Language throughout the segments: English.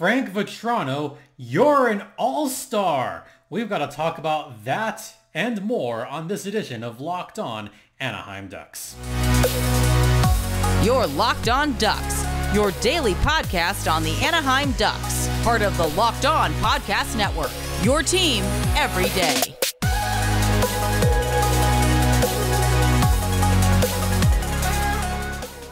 Frank Vatrano, you're an all-star. We've got to talk about that and more on this edition of Locked On Anaheim Ducks. You're Locked On Ducks, your daily podcast on the Anaheim Ducks, part of the Locked On Podcast Network, your team every day.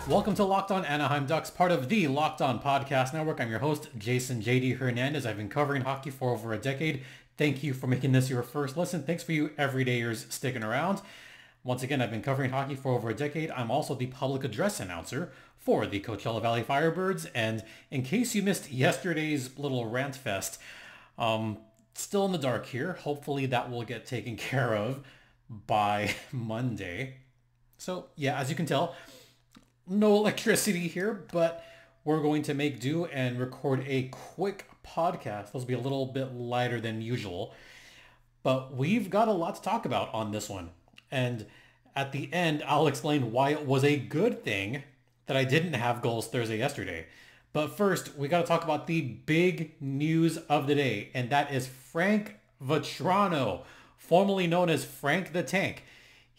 Welcome to Locked On Anaheim Ducks, part of the Locked On Podcast Network. I'm your host, Jason JD Hernandez. I've been covering hockey for over a decade. Thank you for making this your first listen. Thanks for you everydayers sticking around. Once again, I've been covering hockey for over a decade. I'm also the public address announcer for the Coachella Valley Firebirds. And in case you missed yesterday's little rant fest, still in the dark here. Hopefully that will get taken care of by Monday. So yeah, as you can tell, no electricity here, but we're going to make do and record a quick podcast. This will be a little bit lighter than usual, but we've got a lot to talk about on this one. And at the end, I'll explain why it was a good thing that I didn't have goals Thursday yesterday. But first, we got to talk about the big news of the day, and that is Frank Vatrano, formerly known as Frank the Tank.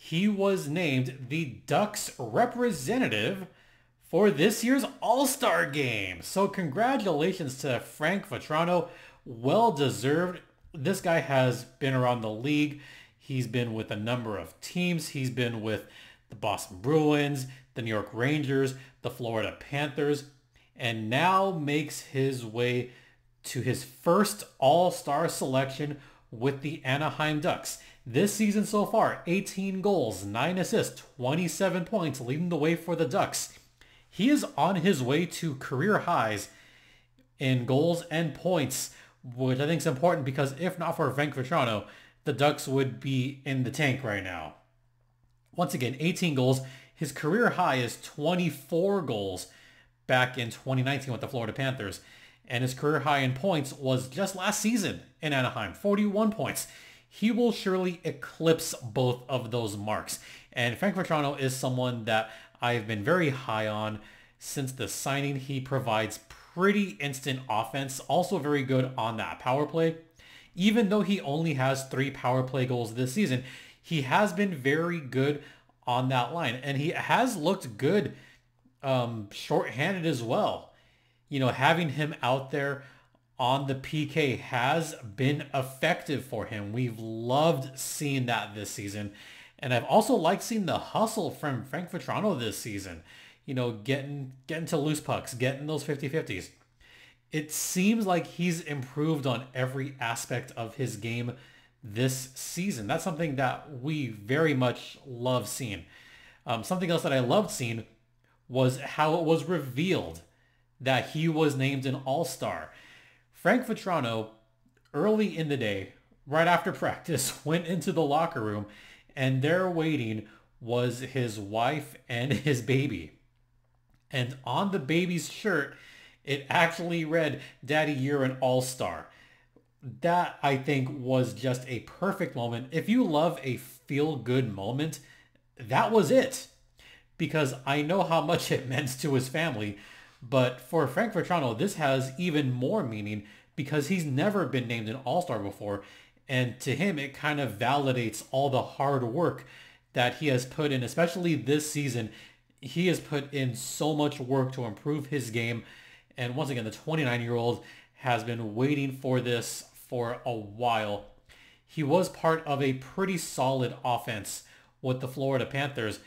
He was named the Ducks representative for this year's All-Star Game. So congratulations to Frank Vatrano. Well deserved. This guy has been around the league. He's been with a number of teams. He's been with the Boston Bruins, the New York Rangers, the Florida Panthers, and now makes his way to his first All-Star selection with the Anaheim Ducks. This season so far, 18 goals, 9 assists, 27 points, leading the way for the Ducks. He is on his way to career highs in goals and points, which I think is important because if not for Frank Vatrano, the Ducks would be in the tank right now. Once again, 18 goals. His career high is 24 goals back in 2019 with the Florida Panthers. And his career high in points was just last season in Anaheim, 41 points. He will surely eclipse both of those marks. And Frank Vatrano is someone that I've been very high on since the signing. He provides pretty instant offense, also very good on that power play. Even though he only has 3 power play goals this season, he has been very good on that line. And he has looked good shorthanded as well. You know, having him out there on the PK has been effective for him. We've loved seeing that this season. And I've also liked seeing the hustle from Frank Vatrano this season. You know, getting to loose pucks, getting those 50-50s. It seems like he's improved on every aspect of his game this season. That's something that we very much love seeing. Something else that I loved seeing was how it was revealed that he was named an All-Star. Frank Vatrano, early in the day, right after practice, went into the locker room, and there waiting was his wife and his baby. And on the baby's shirt, it actually read, "Daddy, you're an all-star." That, I think, was just a perfect moment. If you love a feel-good moment, that was it. Because I know how much it meant to his family. But for Frank Vatrano, this has even more meaning because he's never been named an all-star before. And to him, it kind of validates all the hard work that he has put in, especially this season. He has put in so much work to improve his game. And once again, the 29-year-old has been waiting for this for a while. He was part of a pretty solid offense with the Florida Panthers.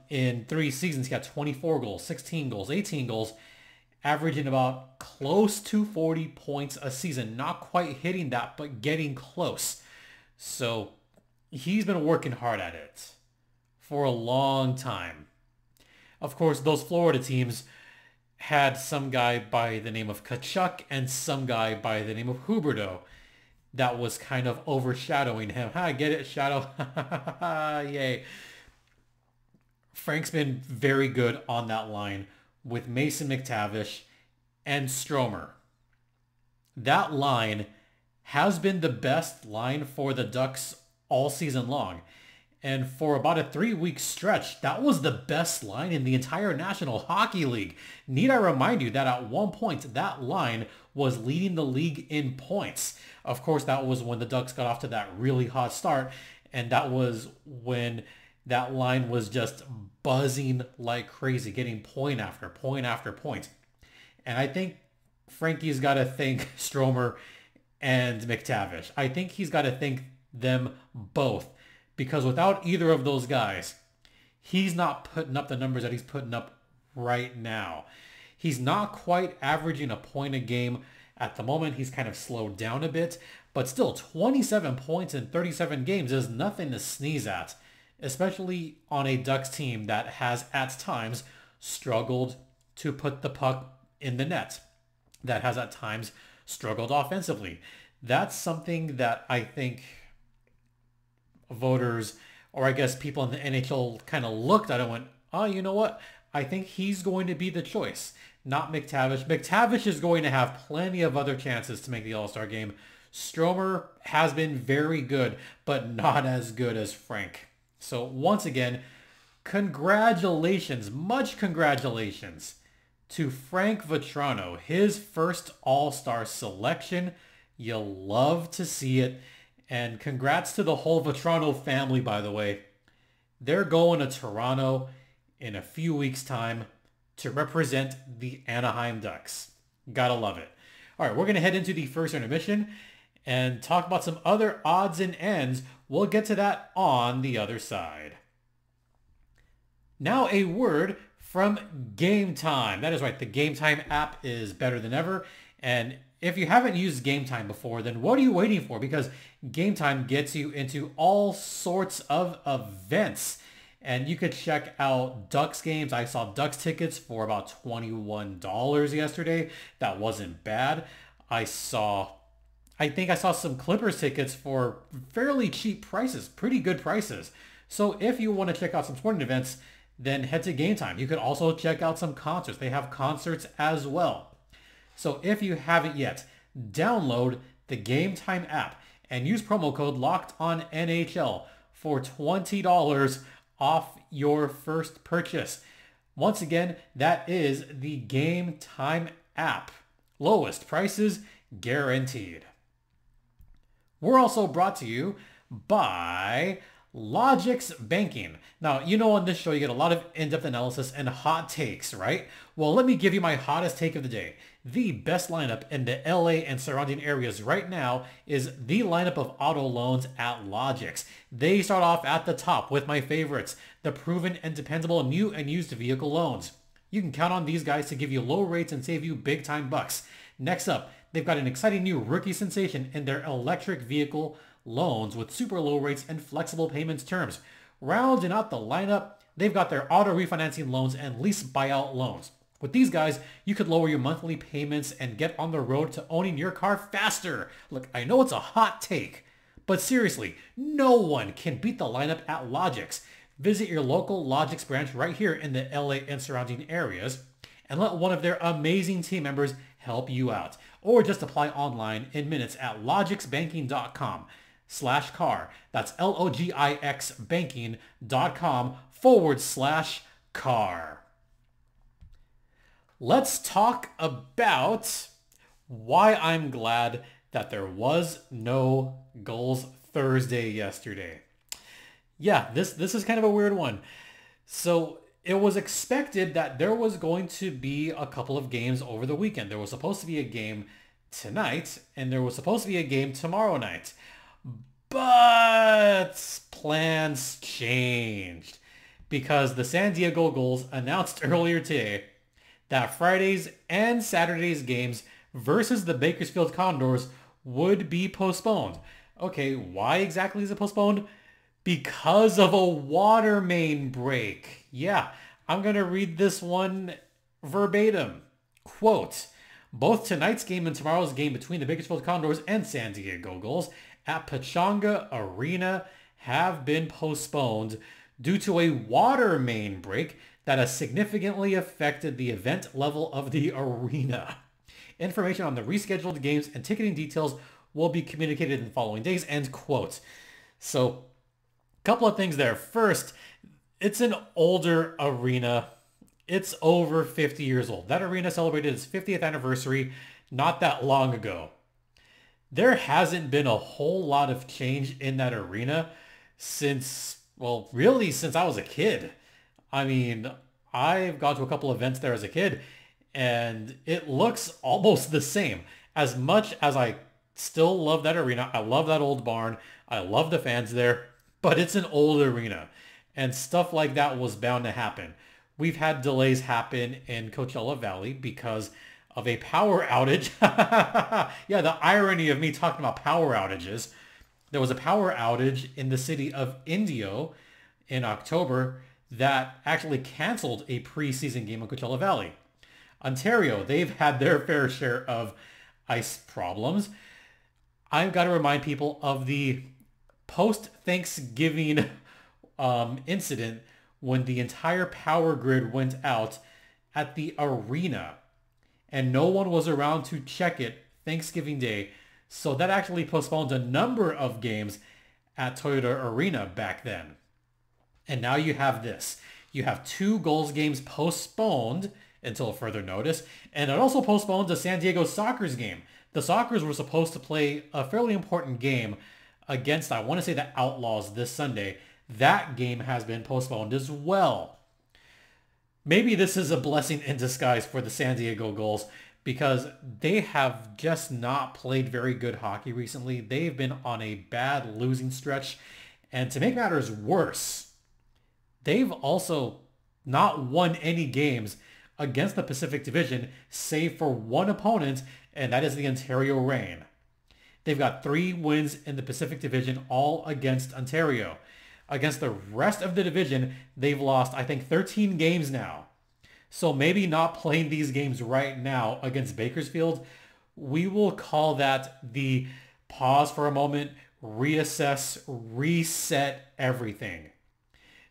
In 3 seasons, he got 24 goals, 16 goals, 18 goals, averaging about close to 40 points a season. Not quite hitting that, but getting close. So he's been working hard at it for a long time. Of course, those Florida teams had some guy by the name of Tkachuk and some guy by the name of Huberdeau that was kind of overshadowing him. Ha, get it, Shadow? Yay. Frank's been very good on that line with Mason McTavish and Stromer. That line has been the best line for the Ducks all season long. And for about a 3-week stretch, that was the best line in the entire National Hockey League. Need I remind you that at one point, that line was leading the league in points. Of course, that was when the Ducks got off to that really hot start. And that was when that line was just buzzing like crazy, getting point after point after point. And I think Frankie's got to thank Stromer and McTavish. I think he's got to thank them both. Because without either of those guys, he's not putting up the numbers that he's putting up right now. He's not quite averaging a point a game. At the moment, he's kind of slowed down a bit. But still, 27 points in 37 games is nothing to sneeze at. Especially on a Ducks team that has, at times, struggled to put the puck in the net. That has, at times, struggled offensively. That's something that I think voters, or I guess people in the NHL kind of looked at it and went, oh, you know what? I think he's going to be the choice, not McTavish. McTavish is going to have plenty of other chances to make the All-Star game. Stromer has been very good, but not as good as Frank. So once again, congratulations, much congratulations to Frank Vatrano, his first All-Star selection. You'll love to see it. And congrats to the whole Vatrano family, by the way. They're going to Toronto in a few weeks' time to represent the Anaheim Ducks. Gotta love it. All right, we're going to head into the first intermission and talk about some other odds and ends. We'll get to that on the other side. Now a word from Gametime. That is right, the Gametime app is better than ever. And if you haven't used Gametime before, then what are you waiting for? Because Gametime gets you into all sorts of events. And you could check out Ducks games. I saw Ducks tickets for about $21 yesterday. That wasn't bad. I think I saw some Clippers tickets for fairly cheap prices, pretty good prices. So if you want to check out some sporting events, then head to Gametime. You could also check out some concerts. They have concerts as well. So if you haven't yet, download the Gametime app and use promo code LOCKEDONNHL for $20 off your first purchase. Once again, that is the Gametime app. Lowest prices guaranteed. We're also brought to you by Logix Banking. Now, you know on this show you get a lot of in-depth analysis and hot takes, right? Well, let me give you my hottest take of the day. The best lineup in the LA and surrounding areas right now is the lineup of auto loans at Logix. They start off at the top with my favorites, the proven and dependable new and used vehicle loans. You can count on these guys to give you low rates and save you big time bucks. Next up, they've got an exciting new rookie sensation in their electric vehicle loans with super low rates and flexible payments terms. Rounding out the lineup, they've got their auto refinancing loans and lease buyout loans. With these guys, you could lower your monthly payments and get on the road to owning your car faster. Look, I know it's a hot take, but seriously, no one can beat the lineup at Logix. Visit your local Logix branch right here in the LA and surrounding areas and let one of their amazing team members help you out. Or just apply online in minutes at logixbanking.com/car. That's LOGIX banking.com/car. Let's talk about why I'm glad that there was no Gulls Thursday yesterday. Yeah, this is kind of a weird one. So it was expected that there was going to be a couple of games over the weekend. There was supposed to be a game tonight, and there was supposed to be a game tomorrow night. But plans changed because the San Diego Gulls announced earlier today that Fridays and Saturdays games versus the Bakersfield Condors would be postponed. Okay, why exactly is it postponed? Because of a water main break. Yeah, I'm going to read this one verbatim. Quote, both tonight's game and tomorrow's game between the Bakersfield Condors and San Diego Gulls at Pechanga Arena have been postponed due to a water main break that has significantly affected the event level of the arena. Information on the rescheduled games and ticketing details will be communicated in the following days, end quote. So Couple of things there. First, it's an older arena. It's over 50 years old. That arena celebrated its 50th anniversary not that long ago. There hasn't been a whole lot of change in that arena since, well, really since I was a kid. I mean, I've gone to a couple events there as a kid, and it looks almost the same. As much as I still love that arena, I love that old barn, I love the fans there, but it's an old arena, and stuff like that was bound to happen. We've had delays happen in Coachella Valley because of a power outage. Yeah, the irony of me talking about power outages. There was a power outage in the city of Indio in October that actually canceled a preseason game in Coachella Valley. Ontario, they've had their fair share of ice problems. I've got to remind people of the post-Thanksgiving incident when the entire power grid went out at the arena and no one was around to check it Thanksgiving Day. So that actually postponed a number of games at Toyota Arena back then. And now you have this. You have 2 Gulls games postponed until further notice, and it also postponed the San Diego Sockers game. The Sockers were supposed to play a fairly important game against, I want to say, the Outlaws this Sunday. That game has been postponed as well. Maybe this is a blessing in disguise for the San Diego Gulls because they have just not played very good hockey recently. They've been on a bad losing stretch. And to make matters worse, they've also not won any games against the Pacific Division, save for one opponent, and that is the Ontario Reign. They've got 3 wins in the Pacific Division, all against Ontario. Against the rest of the division, they've lost, I think, 13 games now. So maybe not playing these games right now against Bakersfield, we will call that the pause for a moment, reassess, reset everything.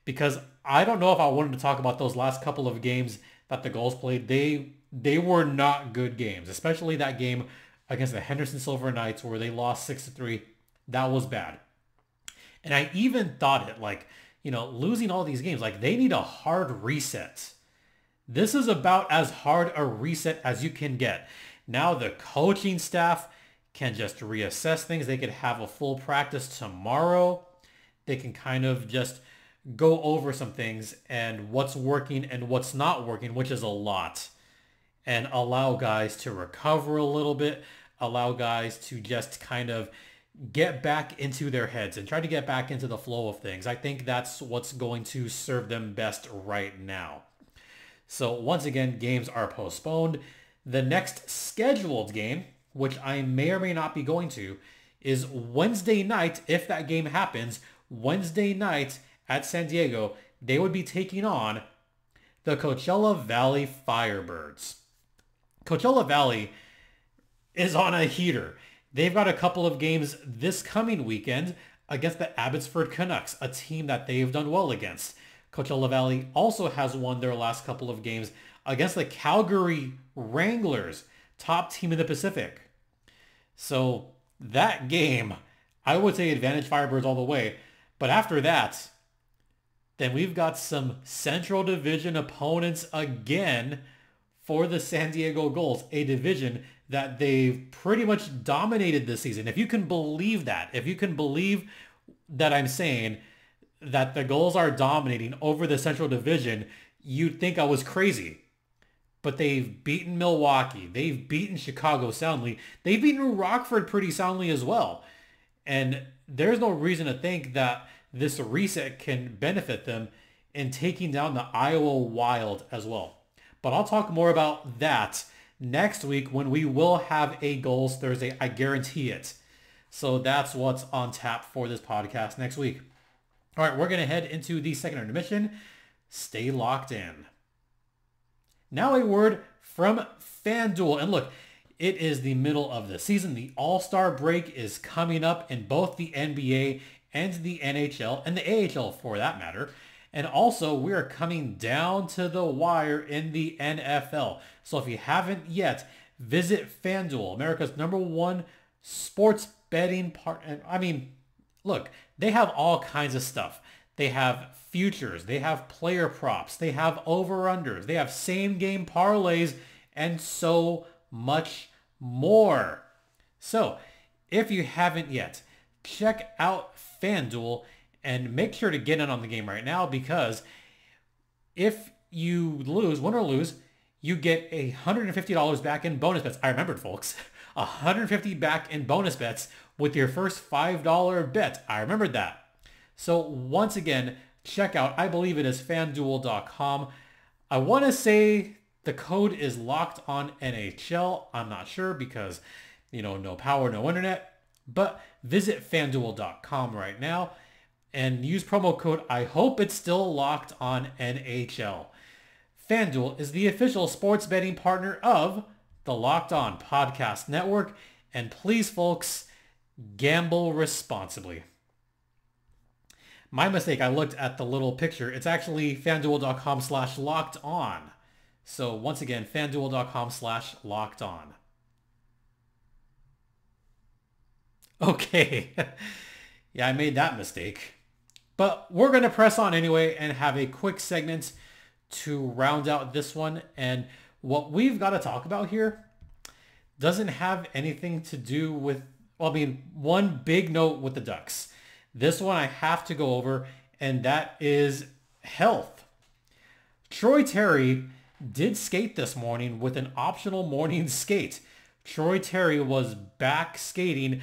Because I don't know if I wanted to talk about those last couple of games that the Gulls played. They were not good games, especially that game against the Henderson Silver Knights where they lost 6-3. That was bad. And I even thought it, like, losing all these games, like, they need a hard reset. This is about as hard a reset as you can get. Now the coaching staff can just reassess things. They could have a full practice tomorrow. They can kind of just go over some things and what's working and what's not working, which is a lot. And allow guys to recover a little bit. Allow guys to just kind of get back into their heads and try to get back into the flow of things. I think that's what's going to serve them best right now. So once again, games are postponed. The next scheduled game, which I may or may not be going to, is Wednesday night. If that game happens, Wednesday night at San Diego, they would be taking on the Coachella Valley Firebirds. Coachella Valley is on a heater. They've got a couple of games this coming weekend against the Abbotsford Canucks, a team that they've done well against. Coachella Valley also has won their last couple of games against the Calgary Wranglers, top team in the Pacific. So that game, I would say advantage Firebirds all the way. But after that, then we've got some Central Division opponents again for the San Diego Gulls, a division that they've pretty much dominated this season. If you can believe that, if you can believe that I'm saying that the Gulls are dominating over the Central Division, you'd think I was crazy. But they've beaten Milwaukee. They've beaten Chicago soundly. They've beaten Rockford pretty soundly as well. And there's no reason to think that this reset can benefit them in taking down the Iowa Wild as well. But I'll talk more about that next week when we will have a Gulls Thursday. I guarantee it. So that's what's on tap for this podcast next week. All right, we're going to head into the second intermission. Stay locked in. Now a word from FanDuel. And look, it is the middle of the season. The All-Star break is coming up in both the NBA and the NHL, and the AHL for that matter. And also, we are coming down to the wire in the NFL. So if you haven't yet, visit FanDuel, America's #1 sports betting partner. look, they have all kinds of stuff. They have futures, they have player props, they have over-unders, they have same-game parlays, and so much more. So, if you haven't yet, check out FanDuel and make sure to get in on the game right now, because if you lose, win or lose, you get $150 back in bonus bets. I remembered, folks. $150 back in bonus bets with your first $5 bet. I remembered that. So once again, check out, I believe it is FanDuel.com. I want to say the code is locked on NHL. I'm not sure because, no power, no internet. But visit FanDuel.com right now and use promo code, I hope it's still locked on NHL. FanDuel is the official sports betting partner of the Locked On Podcast Network. And please, folks, gamble responsibly. My mistake, I looked at the little picture. It's actually FanDuel.com/locked on. So once again, FanDuel.com/locked on. Okay. Yeah, I made that mistake. But we're going to press on anyway and have a quick segment to round out this one. And what we've got to talk about here doesn't have anything to do with, one big note with the Ducks. This one I have to go over, and that is health. Troy Terry did skate this morning with an optional morning skate. Troy Terry was back skating.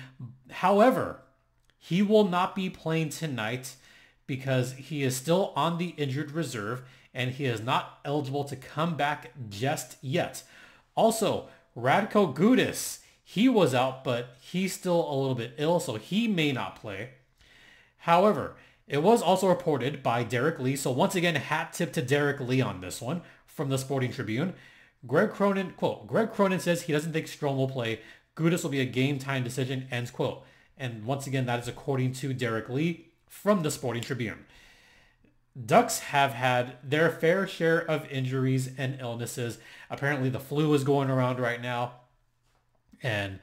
However, he will not be playing tonight because he is still on the injured reserve and he is not eligible to come back just yet. Also, Radko Gudas, he was out, but he's still a little bit ill, so he may not play. However, it was also reported by Derek Lee, so once again, hat tip to Derek Lee on this one from the Sporting Tribune. Greg Cronin, quote, Greg Cronin says he doesn't think Strome will play. Gudas will be a game time decision, ends quote. And once again, that is according to Derek Lee from the Sporting Tribune. Ducks have had their fair share of injuries and illnesses. Apparently the flu is going around right now. And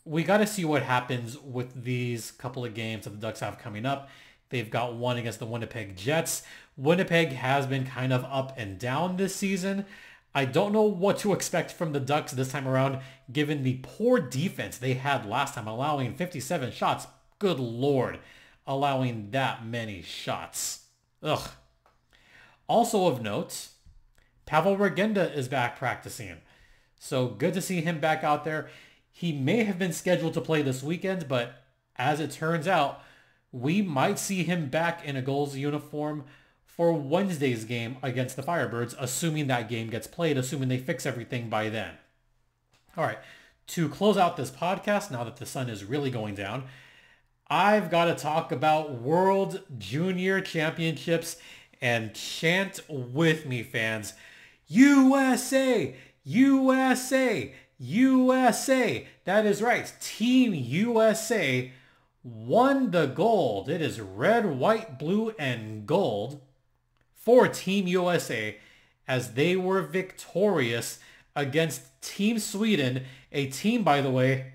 we got to see what happens with these couple of games that the Ducks have coming up. They've got one against the Winnipeg Jets. Winnipeg has been kind of up and down this season. I don't know what to expect from the Ducks this time around, given the poor defense they had last time, allowing 57 shots. Good Lord, allowing that many shots. Ugh. Also of note, Pavel Regenda is back practicing. So good to see him back out there. He may have been scheduled to play this weekend, but as it turns out, we might see him back in a Gulls uniform for Wednesday's game against the Firebirds, assuming that game gets played, assuming they fix everything by then. All right, to close out this podcast, now that the sun is really going down, I've got to talk about World Junior Championships, and chant with me, fans. USA! USA! USA! That is right. Team USA won the gold. It is red, white, blue, and gold for Team USA as they were victorious against Team Sweden, a team, by the way,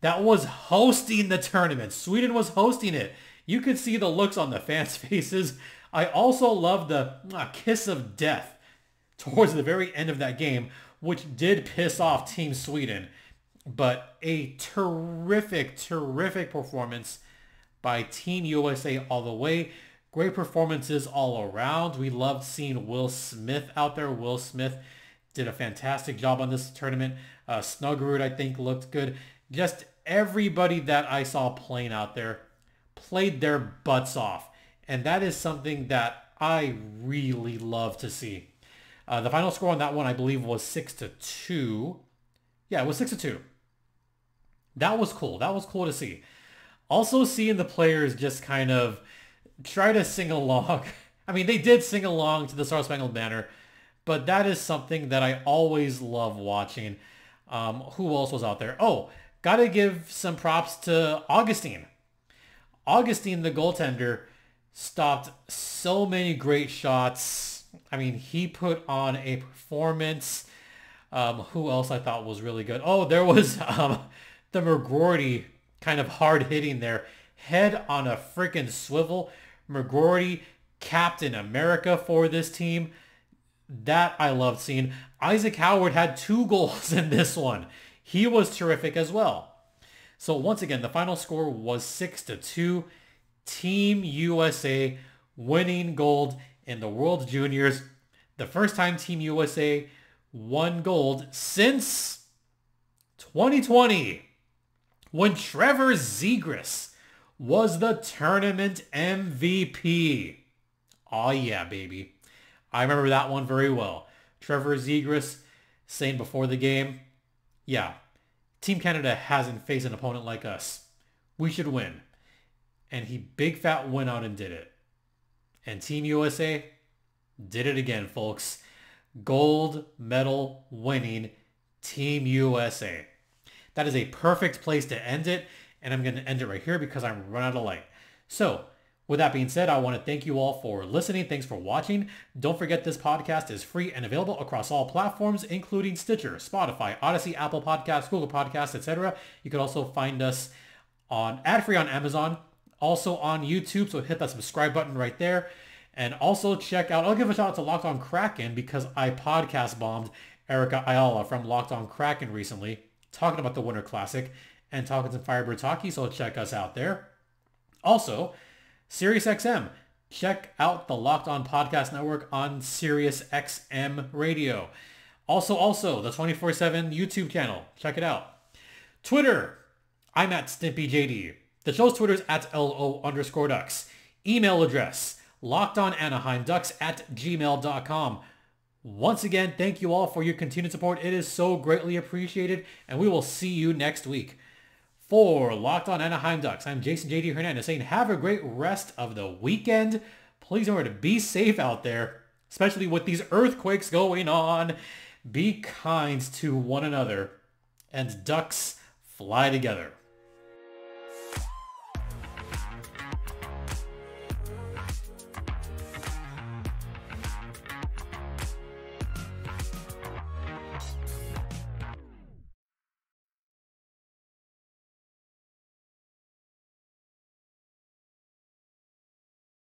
that was hosting the tournament. Sweden was hosting it. You could see the looks on the fans' faces. I also love the kiss of death towards the very end of that game, which did piss off Team Sweden. But a terrific, terrific performance by Team USA all the way. Great performances all around. We loved seeing Will Smith out there. Will Smith did a fantastic job on this tournament. Snuggerud, I think, looked good. Just everybody that I saw playing out there played their butts off. And that is something that I really love to see. The final score on that one, I believe, was 6-2. Yeah, it was 6-2. That was cool. That was cool to see. Also seeing the players just kind of try to sing along. I mean, they did sing along to the Star Spangled Banner, but that is something that I always love watching. Who else was out there? Oh, got to give some props to Augustine. Augustine, the goaltender, stopped so many great shots. I mean, he put on a performance. Who else I thought was really good? Oh, there was the McGroarty kind of hard hitting there. head on a freaking swivel. McGroarty, Captain America for this team. That I loved seeing. Isaac Howard had 2 goals in this one. He was terrific as well. So once again, the final score was 6-2. Team USA winning gold in the World Juniors. The first time Team USA won gold since 2020, when Trevor Zegras was the tournament MVP. Oh yeah, baby. I remember that one very well. Trevor Zegras saying before the game, yeah, Team Canada hasn't faced an opponent like us. We should win. And he big fat went out and did it. And Team USA did it again, folks. Gold medal winning Team USA. That is a perfect place to end it. And I'm going to end it right here because I'm running out of light. So with that being said, I want to thank you all for listening. Thanks for watching. Don't forget this podcast is free and available across all platforms, including Stitcher, Spotify, Odyssey, Apple Podcasts, Google Podcasts, etc. You can also find us on ad-free on Amazon, also on YouTube. So hit that subscribe button right there. And also check out, I'll give a shout out to Locked On Kraken because I podcast bombed Erica Ayala from Locked On Kraken recently, talking about the Winter Classic and talking some Firebirds hockey. So check us out there. Also, SiriusXM. Check out the Locked On Podcast Network on SiriusXM Radio. Also, the 24/7 YouTube channel. Check it out. Twitter. I'm at StimpyJD. The show's Twitter is at LO_Ducks. Email address, lockedonanaheimducks@gmail.com. Once again, thank you all for your continued support. It is so greatly appreciated, and we will see you next week. For Locked On Anaheim Ducks, I'm Jason J.D. Hernandez saying have a great rest of the weekend. Please remember to be safe out there, especially with these earthquakes going on. Be kind to one another, and Ducks fly together.